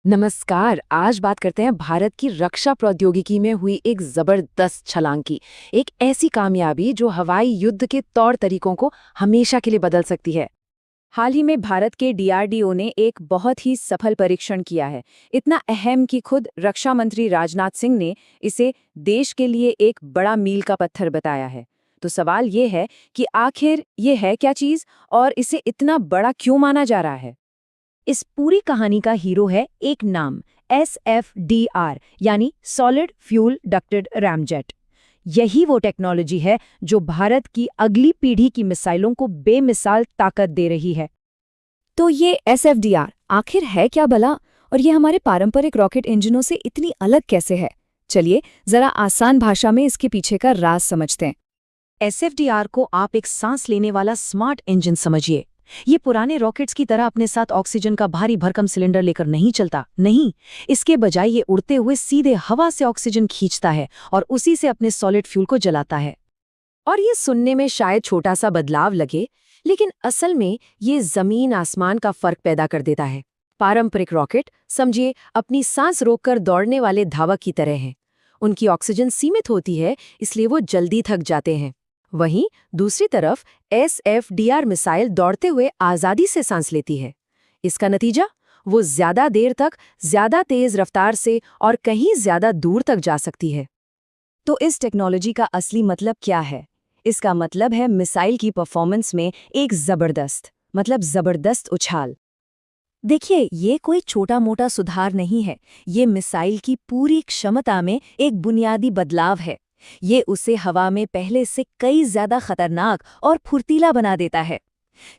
नमस्कार। आज बात करते हैं भारत की रक्षा प्रौद्योगिकी में हुई एक जबरदस्त छलांग की। एक ऐसी कामयाबी जो हवाई युद्ध के तौर तरीकों को हमेशा के लिए बदल सकती है। हाल ही में भारत के डीआरडीओ ने एक बहुत ही सफल परीक्षण किया है। इतना अहम कि खुद रक्षा मंत्री राजनाथ सिंह ने इसे देश के लिए एक बड़ा मील का पत्थर बताया है। तो सवाल ये है कि आखिर ये है क्या चीज और इसे इतना बड़ा क्यों माना जा रहा है। इस पूरी कहानी का हीरो है एक नाम SFDR यानी सॉलिड फ्यूल डक्टेड रैमजेट। यही वो टेक्नोलॉजी है जो भारत की अगली पीढ़ी की मिसाइलों को बेमिसाल ताकत दे रही है। तो ये SFDR आखिर है क्या भला, और ये हमारे पारंपरिक रॉकेट इंजनों से इतनी अलग कैसे है? चलिए जरा आसान भाषा में इसके पीछे का राज समझते हैं। SFDR को आप एक सांस लेने वाला स्मार्ट इंजन समझिए। ये पुराने रॉकेट्स की तरह अपने साथ ऑक्सीजन का भारी भरकम सिलेंडर लेकर नहीं चलता, नहीं। इसके बजाय ये उड़ते हुए सीधे हवा से ऑक्सीजन खींचता है और उसी से अपने सॉलिड फ्यूल को जलाता है। और ये सुनने में शायद छोटा सा बदलाव लगे, लेकिन असल में ये जमीन आसमान का फर्क पैदा कर देता है। पारंपरिक रॉकेट समझिए अपनी सांस रोककर दौड़ने वाले धावक की तरह हैं। उनकी ऑक्सीजन सीमित होती है, इसलिए वो जल्दी थक जाते हैं। वहीं दूसरी तरफ SFDR मिसाइल दौड़ते हुए आज़ादी से सांस लेती है। इसका नतीजा, वो ज्यादा देर तक ज्यादा तेज रफ्तार से और कहीं ज्यादा दूर तक जा सकती है। तो इस टेक्नोलॉजी का असली मतलब क्या है? इसका मतलब है मिसाइल की परफॉर्मेंस में एक जबरदस्त उछाल। देखिए, ये कोई छोटा मोटा सुधार नहीं है, ये मिसाइल की पूरी क्षमता में एक बुनियादी बदलाव है। ये उसे हवा में पहले से कई ज्यादा खतरनाक और फुर्तीला बना देता है।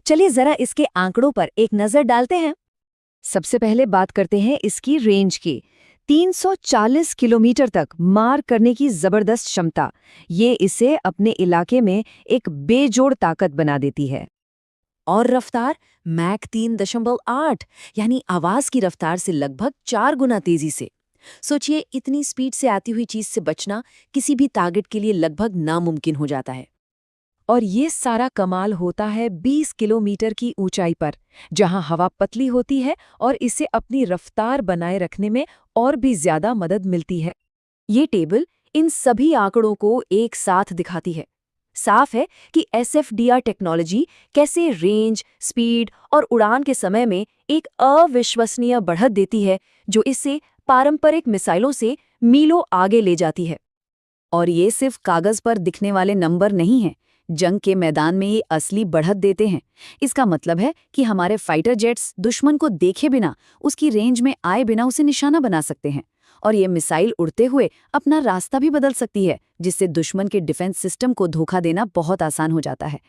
चलिए जरा इसके आंकड़ों पर एक नजर डालते हैं। सबसे पहले बात करते हैं इसकी रेंज की। 340 किलोमीटर तक मार करने की जबरदस्त क्षमता, ये इसे अपने इलाके में एक बेजोड़ ताकत बना देती है। और रफ्तार मैक 3.8 यानी आवाज की रफ्तार से लगभग 4 गुना तेजी से। सोचिए, इतनी स्पीड से आती हुई चीज से बचना किसी भी टारगेट के लिए लगभग नामुमकिन हो जाता है। और ये सारा कमाल होता है 20 किलोमीटर की ऊंचाई पर, जहां हवा पतली होती है और इसे अपनी रफ्तार बनाए रखने में और भी ज्यादा मदद मिलती है। ये टेबल इन सभी आंकड़ों को एक साथ दिखाती है। साफ है कि SFDR टेक्नोलॉजी कैसे रेंज, स्पीड और उड़ान के समय में एक अविश्वसनीय बढ़त देती है, जो इसे पारंपरिक मिसाइलों से मीलों आगे ले जाती है। और ये सिर्फ कागज पर दिखने वाले नंबर नहीं हैं, जंग के मैदान में ये असली बढ़त देते हैं। इसका मतलब है कि हमारे फाइटर जेट्स दुश्मन को देखे बिना, उसकी रेंज में आए बिना उसे निशाना बना सकते हैं। और ये मिसाइल उड़ते हुए अपना रास्ता भी बदल सकती है, जिससे दुश्मन के डिफेंस सिस्टम को धोखा देना बहुत आसान हो जाता है।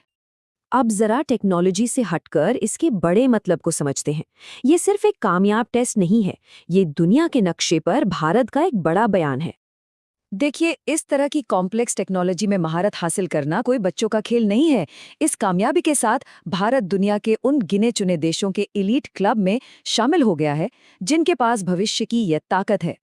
अब जरा टेक्नोलॉजी से हटकर इसके बड़े मतलब को समझते हैं। ये सिर्फ एक कामयाब टेस्ट नहीं है, ये दुनिया के नक्शे पर भारत का एक बड़ा बयान है। देखिए, इस तरह की कॉम्प्लेक्स टेक्नोलॉजी में महारत हासिल करना कोई बच्चों का खेल नहीं है। इस कामयाबी के साथ भारत दुनिया के उन गिने चुने देशों के एलीट क्लब में शामिल हो गया है, जिनके पास भविष्य की यह ताकत है।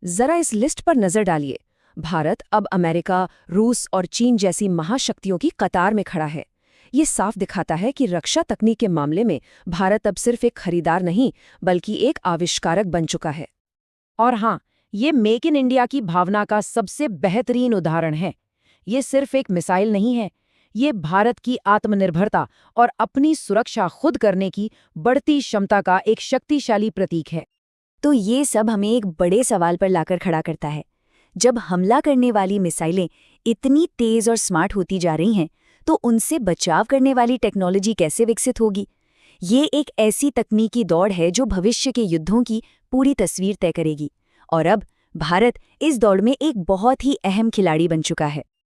जरा इस लिस्ट पर नजर डालिए। भारत अब अमेरिका, रूस और चीन जैसी महाशक्तियों की कतार में खड़ा है। ये साफ दिखाता है कि रक्षा तकनीक के मामले में भारत अब सिर्फ एक खरीदार नहीं, बल्कि एक आविष्कारक बन चुका है। और हाँ, ये मेक इन इंडिया की भावना का सबसे बेहतरीन उदाहरण है। ये सिर्फ एक मिसाइल नहीं है, ये भारत की आत्मनिर्भरता और अपनी सुरक्षा खुद करने की बढ़ती क्षमता का एक शक्तिशाली प्रतीक है। तो ये सब हमें एक बड़े सवाल पर लाकर खड़ा करता है। जब हमला करने वाली मिसाइलें इतनी तेज और स्मार्ट होती जा रही हैं, तो उनसे बचाव करने वाली टेक्नोलॉजी कैसे विकसित होगी? ये एक ऐसी तकनीकी दौड़ है जो भविष्य के युद्धों की पूरी तस्वीर तय करेगी। और अब भारत इस दौड़ में एक बहुत ही अहम खिलाड़ी बन चुका है।